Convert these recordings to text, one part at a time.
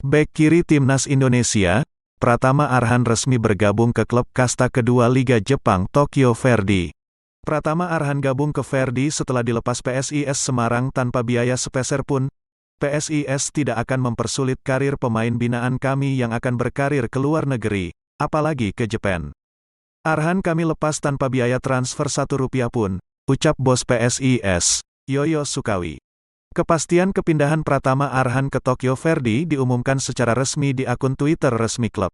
Bek kiri Timnas Indonesia, Pratama Arhan resmi bergabung ke klub kasta kedua Liga Jepang Tokyo Verdy. Pratama Arhan gabung ke Verdy setelah dilepas PSIS Semarang tanpa biaya sepeser pun. PSIS tidak akan mempersulit karir pemain binaan kami yang akan berkarir ke luar negeri, apalagi ke Jepang. Arhan kami lepas tanpa biaya transfer Rp1 pun, ucap bos PSIS, Yoyo Sukawi. Kepastian kepindahan Pratama Arhan ke Tokyo Verdy diumumkan secara resmi di akun Twitter resmi klub.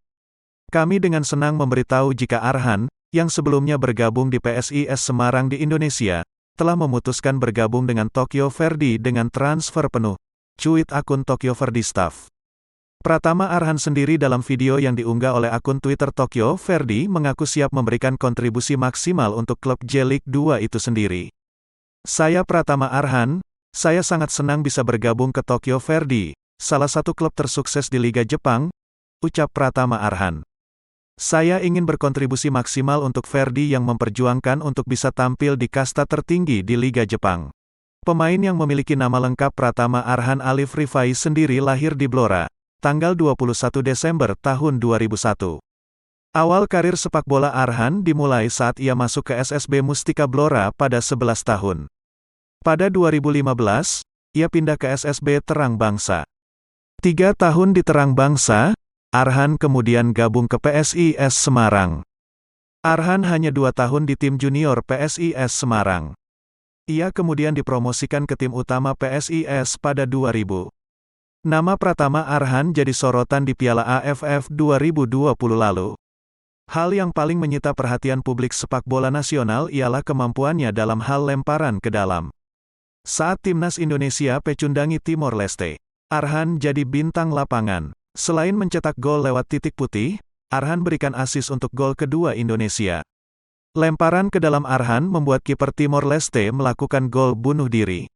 Kami dengan senang memberitahu jika Arhan, yang sebelumnya bergabung di PSIS Semarang di Indonesia, telah memutuskan bergabung dengan Tokyo Verdy dengan transfer penuh. Cuit akun Tokyo Verdy Staff. Pratama Arhan sendiri dalam video yang diunggah oleh akun Twitter Tokyo Verdy mengaku siap memberikan kontribusi maksimal untuk klub J-League 2 itu sendiri. Saya Pratama Arhan. Saya sangat senang bisa bergabung ke Tokyo Verdy, salah satu klub tersukses di Liga Jepang, ucap Pratama Arhan. Saya ingin berkontribusi maksimal untuk Verdy yang memperjuangkan untuk bisa tampil di kasta tertinggi di Liga Jepang. Pemain yang memiliki nama lengkap Pratama Arhan Alif Rifai sendiri lahir di Blora, tanggal 21 Desember tahun 2001. Awal karir sepak bola Arhan dimulai saat ia masuk ke SSB Mustika Blora pada 11 tahun. Pada 2015, ia pindah ke SSB Terang Bangsa. 3 tahun di Terang Bangsa, Arhan kemudian gabung ke PSIS Semarang. Arhan hanya 2 tahun di tim junior PSIS Semarang. Ia kemudian dipromosikan ke tim utama PSIS pada 2000. Nama Pratama Arhan jadi sorotan di Piala AFF 2020 lalu. Hal yang paling menyita perhatian publik sepak bola nasional ialah kemampuannya dalam hal lemparan ke dalam. Saat Timnas Indonesia pecundangi Timor Leste, Arhan jadi bintang lapangan. Selain mencetak gol lewat titik putih, Arhan berikan assist untuk gol kedua Indonesia. Lemparan ke dalam Arhan membuat kiper Timor Leste melakukan gol bunuh diri.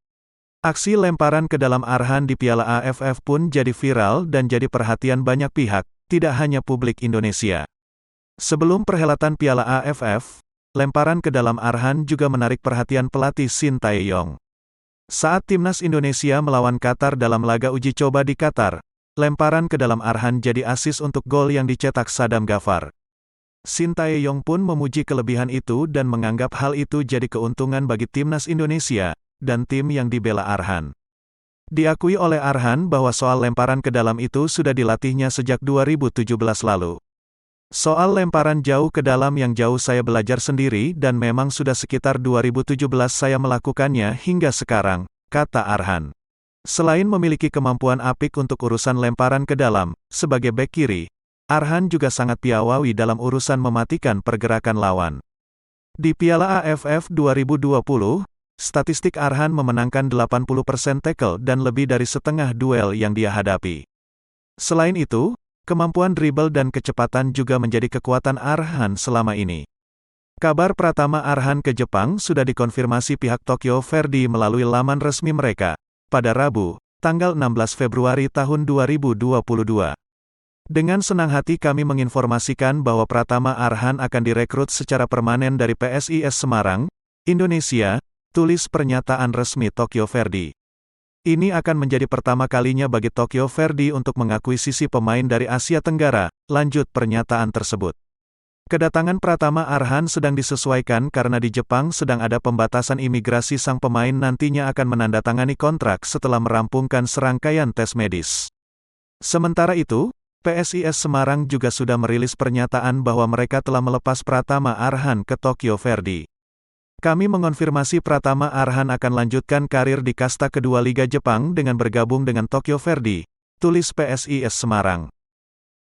Aksi lemparan ke dalam Arhan di Piala AFF pun jadi viral dan jadi perhatian banyak pihak, tidak hanya publik Indonesia. Sebelum perhelatan Piala AFF, lemparan ke dalam Arhan juga menarik perhatian pelatih Shin Tae-yong. Saat Timnas Indonesia melawan Qatar dalam laga uji coba di Qatar, lemparan ke dalam Arhan jadi assist untuk gol yang dicetak Sadam Ghaffar. Shin Tae-yong pun memuji kelebihan itu dan menganggap hal itu jadi keuntungan bagi Timnas Indonesia, dan tim yang dibela Arhan. Diakui oleh Arhan bahwa soal lemparan ke dalam itu sudah dilatihnya sejak 2017 lalu. Soal lemparan jauh ke dalam yang jauh saya belajar sendiri dan memang sudah sekitar 2017 saya melakukannya hingga sekarang, kata Arhan. Selain memiliki kemampuan apik untuk urusan lemparan ke dalam, sebagai bek kiri, Arhan juga sangat piawawi dalam urusan mematikan pergerakan lawan. Di Piala AFF 2020, statistik Arhan memenangkan 80% tackle dan lebih dari setengah duel yang dia hadapi. Selain itu, kemampuan dribble dan kecepatan juga menjadi kekuatan Arhan selama ini. Kabar Pratama Arhan ke Jepang sudah dikonfirmasi pihak Tokyo Verdy melalui laman resmi mereka, pada Rabu, tanggal 16 Februari tahun 2022. Dengan senang hati kami menginformasikan bahwa Pratama Arhan akan direkrut secara permanen dari PSIS Semarang, Indonesia, tulis pernyataan resmi Tokyo Verdy. Ini akan menjadi pertama kalinya bagi Tokyo Verdy untuk mengakuisisi pemain dari Asia Tenggara, lanjut pernyataan tersebut. Kedatangan Pratama Arhan sedang disesuaikan karena di Jepang sedang ada pembatasan imigrasi sang pemain nantinya akan menandatangani kontrak setelah merampungkan serangkaian tes medis. Sementara itu, PSIS Semarang juga sudah merilis pernyataan bahwa mereka telah melepas Pratama Arhan ke Tokyo Verdy. Kami mengonfirmasi Pratama Arhan akan lanjutkan karir di kasta kedua Liga Jepang dengan bergabung dengan Tokyo Verdy, tulis PSIS Semarang.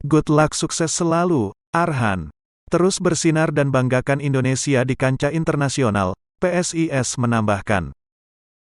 Good luck, sukses selalu, Arhan. Terus bersinar dan banggakan Indonesia di kancah internasional, PSIS menambahkan.